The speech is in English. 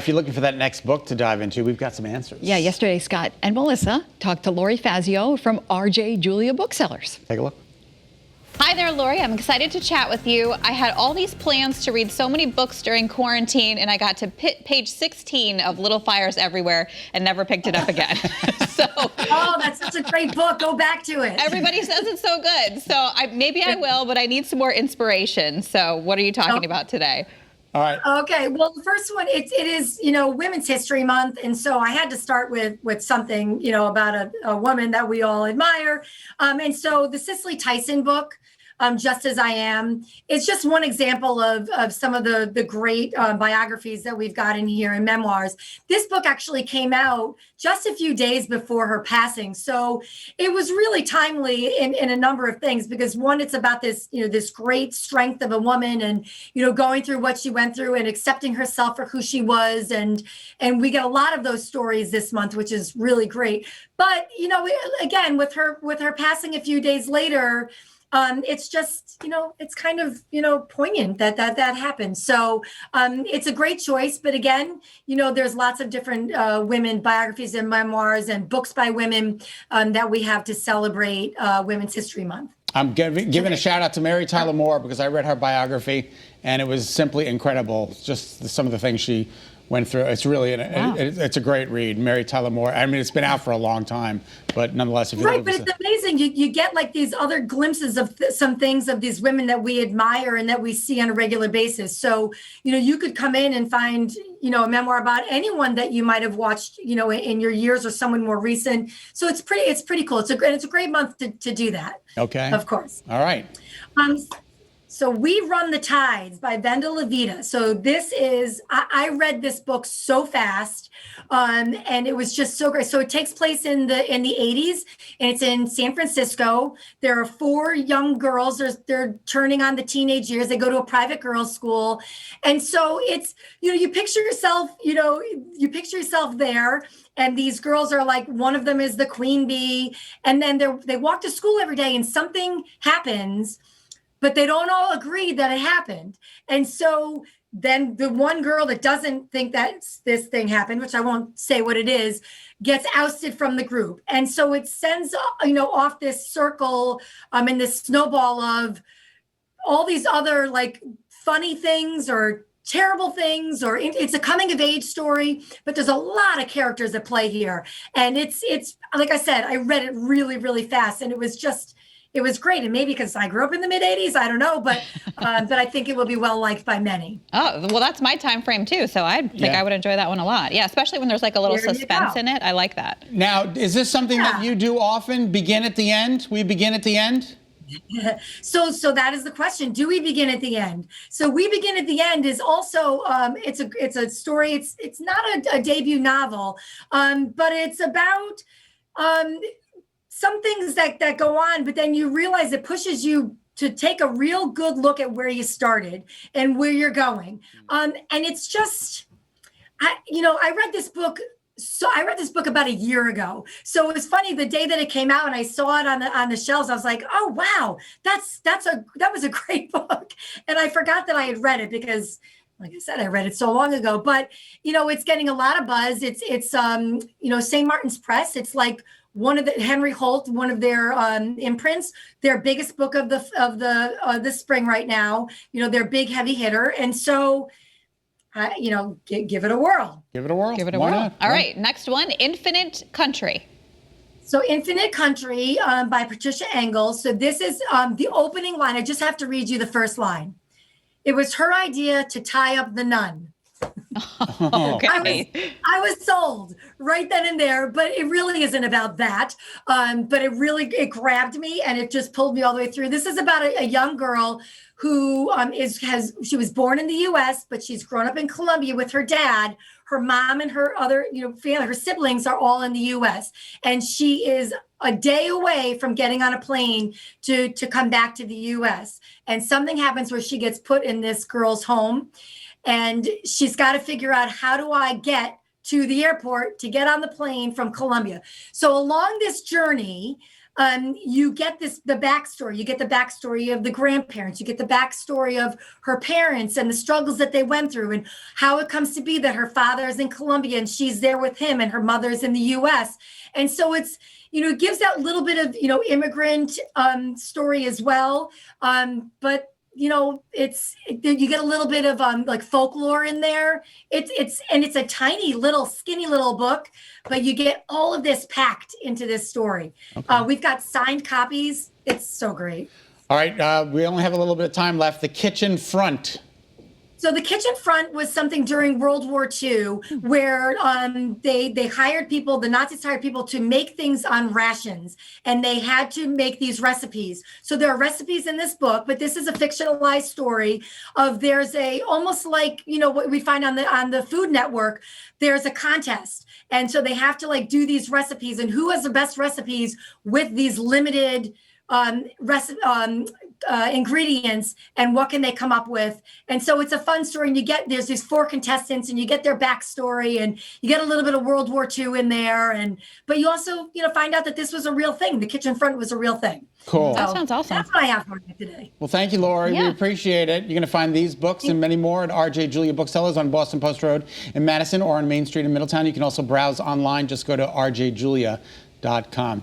If you're looking for that next book to dive into, we've got some answers. Yeah, yesterday Scott and Melissa talked to Lori Fazio from RJ Julia Booksellers. Take a look. Hi there, Lori. I'm excited to chat with you. I had all these plans to read so many books during quarantine, and I got to page 16 of Little Fires Everywhere and never picked it up again. Oh, that's such a great book. Go back to it. Everybody says it's so good. So maybe I will, but I need some more inspiration. So what are you talking about today? All right. Okay. Well, the first one, it is, Women's History Month. And so I had to start with something, about a woman that we all admire. And so the Cicely Tyson book, Just As I Am, it's just one example of some of the great biographies that we've got in here and memoirs. This book actually came out just a few days before her passing. So it was really timely in a number of things, because one, it's about this, this great strength of a woman and, going through what she went through and accepting herself for who she was. And we get a lot of those stories this month, which is really great. But, again, with her passing a few days later, it's just, it's kind of, poignant that happened. So it's a great choice. But again, there's lots of different women biographies and memoirs and books by women that we have to celebrate Women's History Month. I'm giving a shout out to Mary Tyler Moore, because I read her biography and it was simply incredible. Just some of the things she went through. It's really, it's a great read. Mary Tyler Moore. I mean, it's been out for a long time, but nonetheless, if you right, but it's amazing. You get like these other glimpses of some things of these women that we admire and that we see on a regular basis. So, you could come in and find, a memoir about anyone that you might have watched, in your years, or someone more recent. So it's pretty cool. It's a great month to do that. Okay. Of course. All right. So We Run the Tides by Venda Levita. So this is, I read this book so fast, and it was just so great. So it takes place in the 80s, and it's in San Francisco. There are 4 young girls. They're turning on the teenage years. They go to a private girls' school. And so it's, you picture yourself, there. And these girls are like, one of them is the queen bee. And then they walk to school every day and something happens, but they don't all agree that it happened. And so then the one girl that doesn't think that this thing happened, which I won't say what it is, gets ousted from the group. And so it sends, off this circle and this snowball of all these other like funny things or terrible things, or it's a coming of age story, but there's a lot of characters at play here. And it's like I said, I read it really, really fast, and it was great. And maybe because I grew up in the mid 80s, I don't know, but I think it will be well liked by many. Oh, well, that's my time frame too. So I think I would enjoy that one a lot. Yeah, especially when there's like a little suspense in it. I like that. Now, is this something that you do often? Begin at the end? We begin at the end? So that is the question. Do we begin at the end? So We Begin at the End is also, it's a story. It's not a debut novel, but it's about, some things that go on, but then you realize it pushes you to take a real good look at where you started and where you're going. And it's just, I read this book. So I read this book about a year ago. So it was funny, the day that it came out and I saw it on the shelves, I was like, oh, wow, that was a great book. And I forgot that I had read it because, like I said, I read it so long ago, but, it's getting a lot of buzz. It's St. Martin's Press. It's like one of Henry Holt, one of their imprints, their biggest book of the spring right now, their big heavy hitter. And so, give it a whirl. Give it a whirl. Give it a whirl. All right. Next one, Infinite Country. So Infinite Country by Patricia Engel. So this is the opening line. I just have to read you the first line. It was her idea to tie up the nun. Okay. I was sold right then and there, but it really isn't about that. But it grabbed me and it just pulled me all the way through. This is about a young girl who she was born in the U.S., but she's grown up in Colombia with her dad. Her mom and her other, family, her siblings are all in the U.S. And she is a day away from getting on a plane to come back to the U.S. And something happens where she gets put in this girl's home. And she's got to figure out, how do I get to the airport to get on the plane from Colombia? So along this journey, you get the backstory. You get the backstory of the grandparents. You get the backstory of her parents and the struggles that they went through, and how it comes to be that her father is in Colombia and she's there with him, and her mother's in the U.S. And so it's, it gives that little bit of, immigrant story as well. But you get a little bit of like folklore in there. It's a tiny little skinny little book, but you get all of this packed into this story. Okay. We've got signed copies. It's so great. All right, we only have a little bit of time left. The Kitchen Front. So the Kitchen Front was something during World War II where they hired people, the Nazis hired people to make things on rations, and they had to make these recipes. So there are recipes in this book, but this is a fictionalized story of there's almost like, what we find on the Food Network, there's a contest. And so they have to do these recipes, and who has the best recipes with these limited ingredients, and what can they come up with. And so it's a fun story, and there's these 4 contestants, and you get their backstory, and you get a little bit of World War II in there, but you also find out that this was a real thing. The Kitchen Front was a real thing. Cool. That sounds awesome. That's what I have for you today. Well, thank you, Lori. Yeah. We appreciate it. You're going to find these books and many more at R.J. Julia Booksellers on Boston Post Road in Madison, or on Main Street in Middletown. You can also browse online. Just go to rjjulia.com.